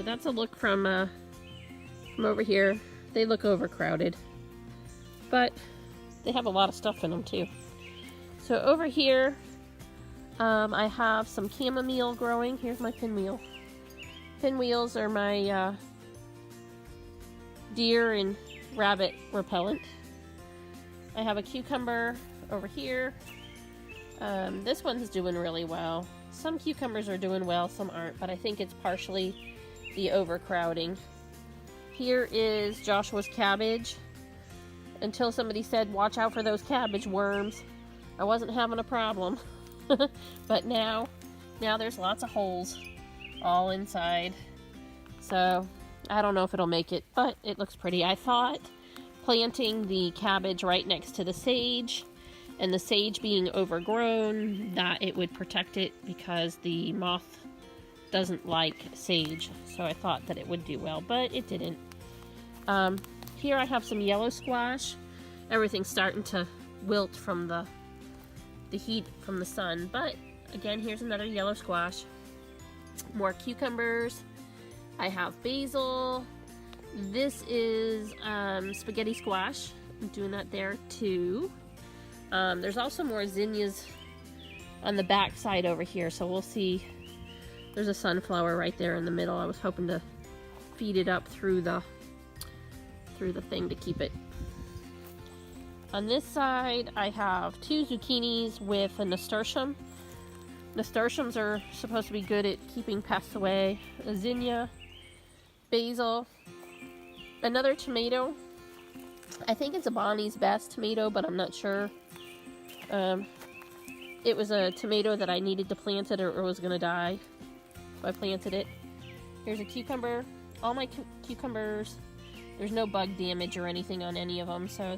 So that's a look from over here. They look overcrowded, but they have a lot of stuff in them too. So over here, I have some chamomile growing. Here's my pinwheel. Pinwheels are my deer and rabbit repellent. I have a cucumber over here. This one's doing really well. Some cucumbers are doing well, some aren't, but I think it's partially the overcrowding. Here is Joshua's cabbage. Until somebody said, watch out for those cabbage worms, I wasn't having a problem. But now there's lots of holes all inside. So I don't know if it'll make it, but it looks pretty. I thought planting the cabbage right next to the sage, and the sage being overgrown, that it would protect it because the moth doesn't like sage. So I thought that it would do well, but it didn't. Here I have some yellow squash. Everything's starting to wilt from the heat from the sun, but again, here's another yellow squash. More cucumbers. I have basil. This is spaghetti squash. I'm doing that there too. There's also more zinnias on the back side over here, so we'll see. There's a sunflower right there in the middle. I was hoping to feed it up through the thing to keep it. On this side, I have 2 zucchinis with a nasturtium. Nasturtiums are supposed to be good at keeping pests away. A zinnia, basil, another tomato. I think it's a Bonnie's Best tomato, but I'm not sure. It was a tomato that I needed to plant it or it was going to die. So I planted it. Here's a cucumber. All my cucumbers, there's no bug damage or anything on any of them, so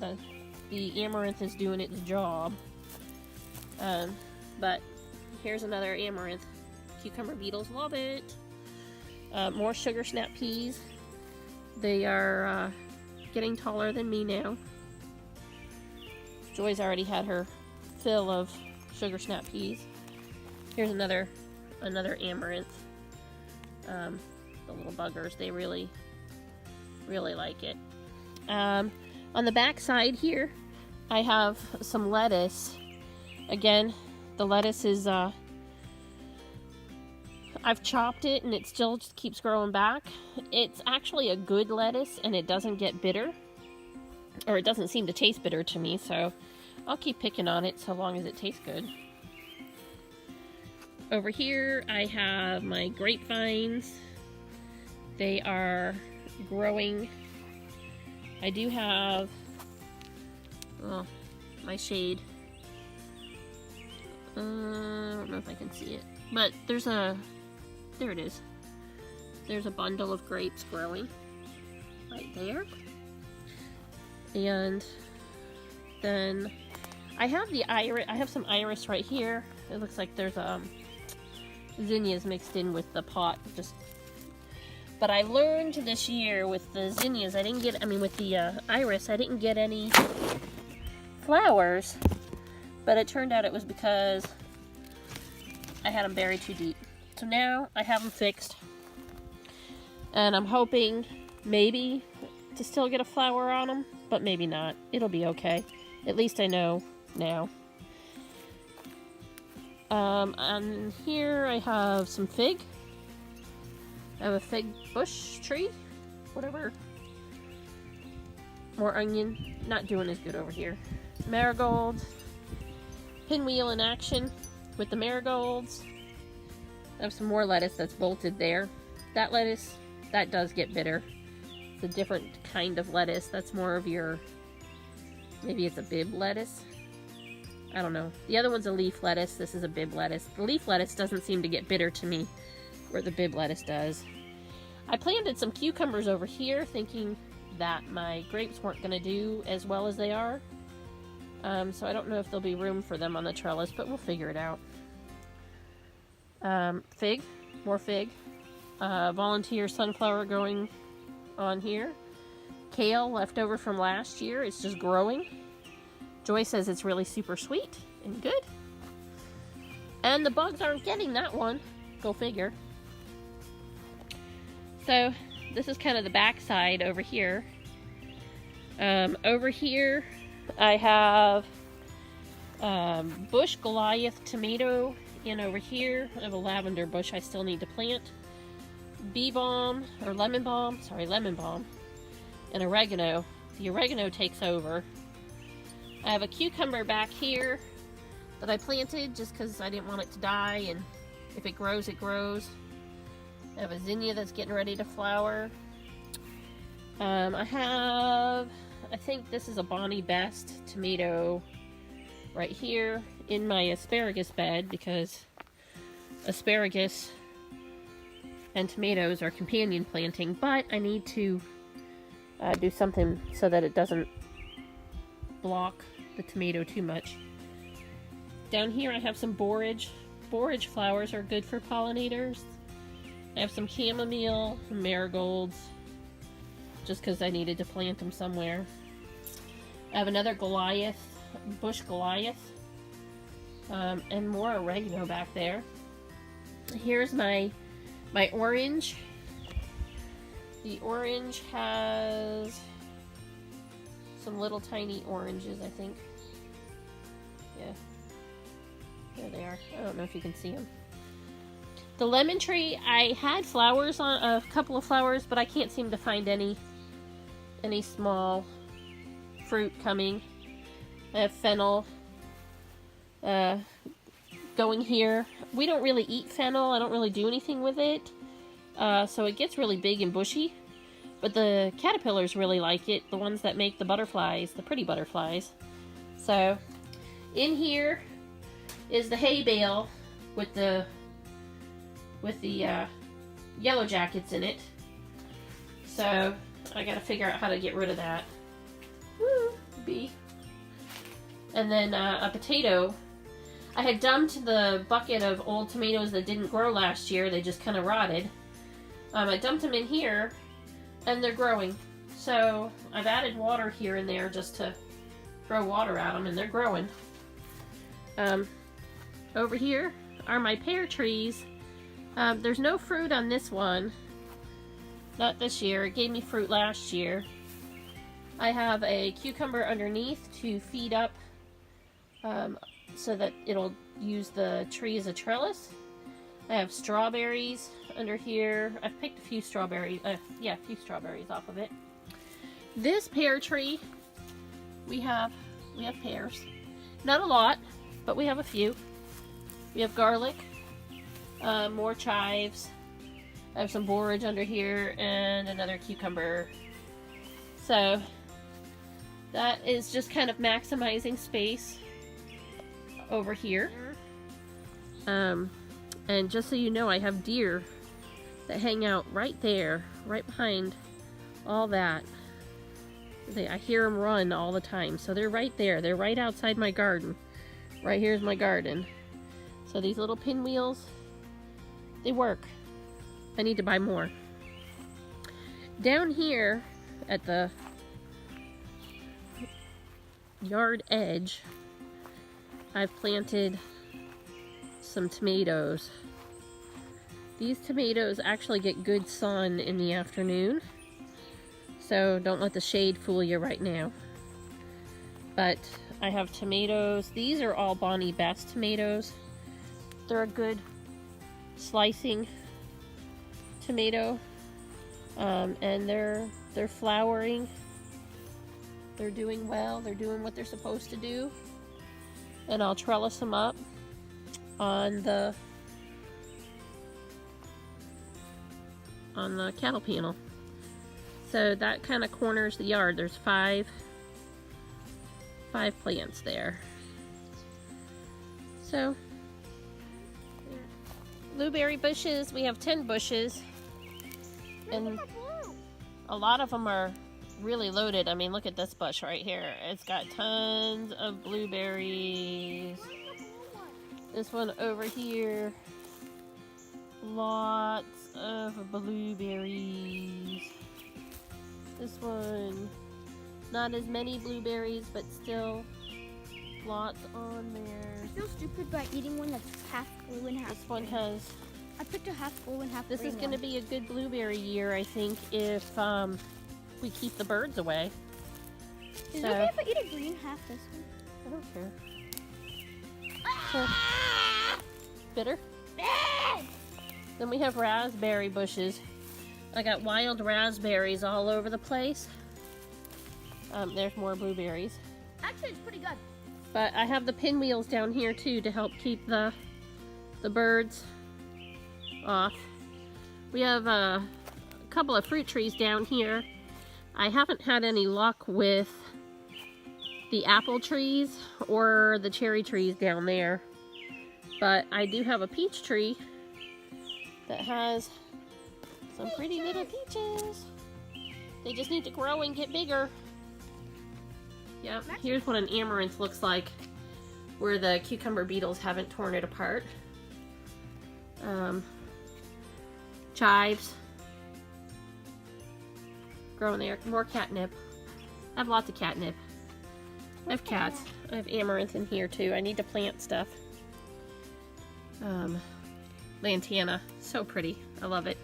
the amaranth is doing its job. But here's another amaranth. Cucumber beetles love it. More sugar snap peas. They are getting taller than me now. Joy's already had her fill of sugar snap peas. Here's another amaranth. The little buggers, they really like it. On the back side here, I have some lettuce. Again, the lettuce is, I've chopped it and it still just keeps growing back. It's actually a good lettuce and it doesn't get bitter. Or it doesn't seem to taste bitter to me, so I'll keep picking on it so long as it tastes good. Over here, I have my grapevines. They are growing. I do have my shade. I don't know if I can see it, but there it is. There's a bundle of grapes growing right there. And then I have some iris right here. It looks like there's zinnias mixed in with the pot. But I learned this year with the zinnias, with the iris, I didn't get any flowers. But it turned out it was because I had them buried too deep. So now I have them fixed. And I'm hoping maybe to still get a flower on them, but maybe not. It'll be okay. At least I know now. And here I have some fig. I have a fig bush tree, whatever. More onion, not doing as good over here. Marigolds, pinwheel in action with the marigolds. I have some more lettuce that's bolted there. That lettuce, that does get bitter. It's a different kind of lettuce. That's more of your, maybe it's a bib lettuce. I don't know. The other one's a leaf lettuce. This is a bib lettuce. The leaf lettuce doesn't seem to get bitter to me, where the bib lettuce does. I planted some cucumbers over here, thinking that my grapes weren't going to do as well as they are. So I don't know if there'll be room for them on the trellis, but we'll figure it out. Fig, more fig. Volunteer sunflower growing on here. Kale left over from last year. It's just growing. Joy says it's really super sweet and good. And the bugs aren't getting that one. Go figure. So this is kind of the back side over here. Over here I have bush Goliath tomato, and over here I have a lavender bush I still need to plant. Bee balm, or lemon balm, sorry, lemon balm, and oregano. The oregano takes over. I have a cucumber back here that I planted just because I didn't want it to die, and if it grows, it grows. I have a zinnia that's getting ready to flower. I think this is a Bonnie Best tomato right here in my asparagus bed, because asparagus and tomatoes are companion planting, but I need to do something so that it doesn't block the tomato too much. Down here I have some borage. Borage flowers are good for pollinators. I have some chamomile, some marigolds, just because I needed to plant them somewhere. I have another Goliath, bush Goliath, and more oregano back there. Here's my orange. The orange has some little tiny oranges, I think. Yeah. There they are. I don't know if you can see them. The lemon tree, I had flowers on, a couple of flowers, but I can't seem to find any small fruit coming. I have fennel going here. We don't really eat fennel. I don't really do anything with it. So it gets really big and bushy. But the caterpillars really like it. The ones that make the butterflies, the pretty butterflies. So in here is the hay bale with the yellow jackets in it. So I gotta figure out how to get rid of that. Woo, bee. And then a potato. I had dumped the bucket of old tomatoes that didn't grow last year. They just kind of rotted. I dumped them in here, and they're growing. So I've added water here and there just to throw water at them, and they're growing. Over here are my pear trees. There's no fruit on this one. Not this year. It gave me fruit last year. I have a cucumber underneath to feed up so that it'll use the tree as a trellis. I have strawberries under here. I've picked a few strawberries. A few strawberries off of it. This pear tree, we have pears. Not a lot, but we have a few. We have garlic, more chives. I have some borage under here and another cucumber. So that is just kind of maximizing space over here. And just so you know, I have deer that hang out right there, right behind all that. I hear them run all the time, so they're right there. They're right outside my garden. Right here's my garden. So these little pinwheels, they work. I need to buy more. Down here at the yard edge, I've planted some tomatoes. These tomatoes actually get good sun in the afternoon, so don't let the shade fool you right now. But I have tomatoes. These are all Bonnie Best tomatoes. They're a good slicing tomato, and they're flowering. They're doing well. They're doing what they're supposed to do. And I'll trellis them up on the cattle panel. So that kind of corners the yard. There's five plants there. So blueberry bushes, we have 10 bushes, and a lot of them are really loaded. I mean, look at this bush right here. It's got tons of blueberries. This one over here, lots of blueberries. This one, not as many blueberries, but still lots on there. I feel stupid by eating one that's half blue and half This one has I picked a half full and half This green is going to be a good blueberry year, I think, if we keep the birds away. Is it okay if I eat a green half this one? I don't care. So, bitter? Then we have raspberry bushes. I got wild raspberries all over the place. There's more blueberries. Actually, it's pretty good. But I have the pinwheels down here too to help keep the birds off. We have a couple of fruit trees down here. I haven't had any luck with the apple trees or the cherry trees down there. But I do have a peach tree that has some pretty little peaches. They just need to grow and get bigger. Yep, here's what an amaranth looks like where the cucumber beetles haven't torn it apart. Chives. Growing there. More catnip. I have lots of catnip. I have cats. I have amaranth in here too. I need to plant stuff. Lantana. So pretty. I love it.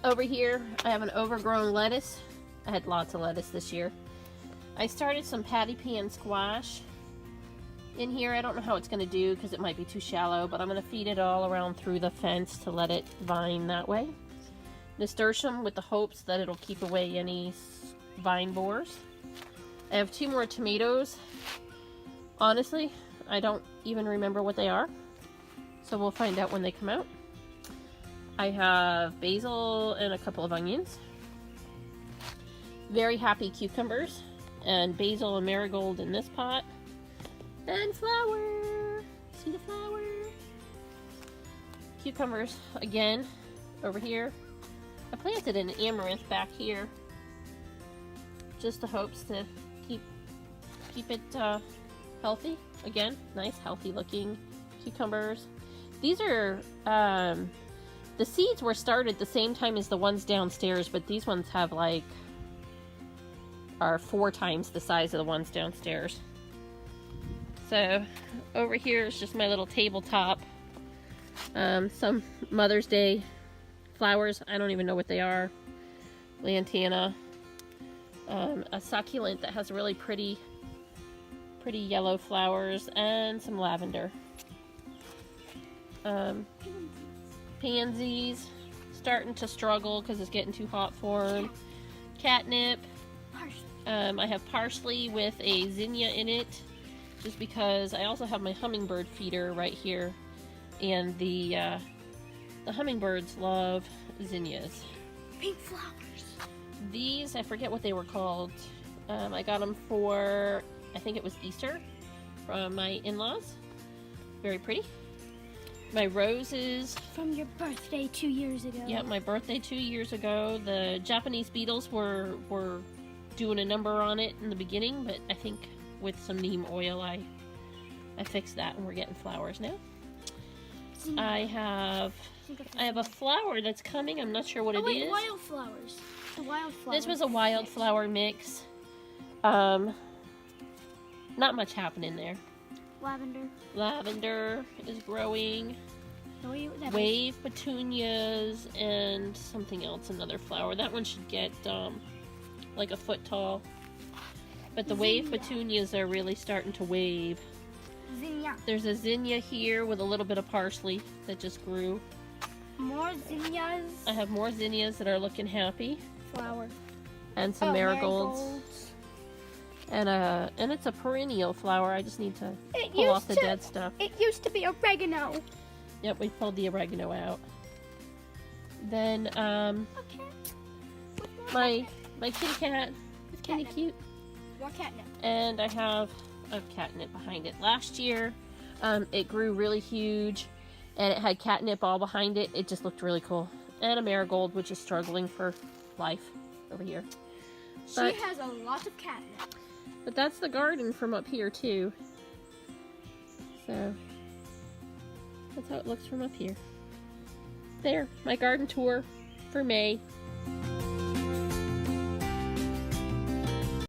Over here, I have an overgrown lettuce. I had lots of lettuce this year. I started some patty pan squash in here. I don't know how it's going to do because it might be too shallow, but I'm going to feed it all around through the fence to let it vine that way. Nasturtium with the hopes that it'll keep away any vine borers. I have 2 more tomatoes. Honestly, I don't even remember what they are, so we'll find out when they come out. I have basil and a couple of onions. Very happy cucumbers and basil and marigold in this pot. And flower. See the flower? Cucumbers again over here. I planted an amaranth back here. Just the hopes to keep it healthy. Again, nice healthy looking cucumbers. These are the seeds were started the same time as the ones downstairs, but these ones have are 4 times the size of the ones downstairs. So over here is just my little tabletop. Some Mother's Day flowers. I don't even know what they are. Lantana. A succulent that has really pretty yellow flowers, and some lavender. Pansies. Starting to struggle because it's getting too hot for them. Catnip. I have parsley with a zinnia in it, just because I also have my hummingbird feeder right here, and the hummingbirds love zinnias. Pink flowers. These, I forget what they were called. I got them for, I think it was Easter, from my in-laws. Very pretty. My roses. From your birthday 2 years ago. Yeah, my birthday 2 years ago. The Japanese beetles were doing a number on it in the beginning, but I think with some neem oil I fixed that and we're getting flowers now. I have a flower that's coming. I'm not sure what it is. Wildflowers. The wildflower. This was a wildflower mix. Not much happening there. Lavender. Lavender is growing. Wave petunias and something else, another flower. That one should get like a foot tall. But the wave petunias are really starting to wave. Zinnia. There's a zinnia here with a little bit of parsley that just grew. More zinnias. I have more zinnias that are looking happy. Flower. And some marigolds. And it's a perennial flower. I just need to pull off the dead stuff. It used to be oregano. Yep, we pulled the oregano out. Then my kitty cat is kind of cute. More catnip. And I have a catnip behind it. Last year, it grew really huge, and it had catnip all behind it. It just looked really cool. And a marigold, which is struggling for life over here. She has a lot of catnip. But that's the garden from up here too. So that's how it looks from up here. There, my garden tour for May.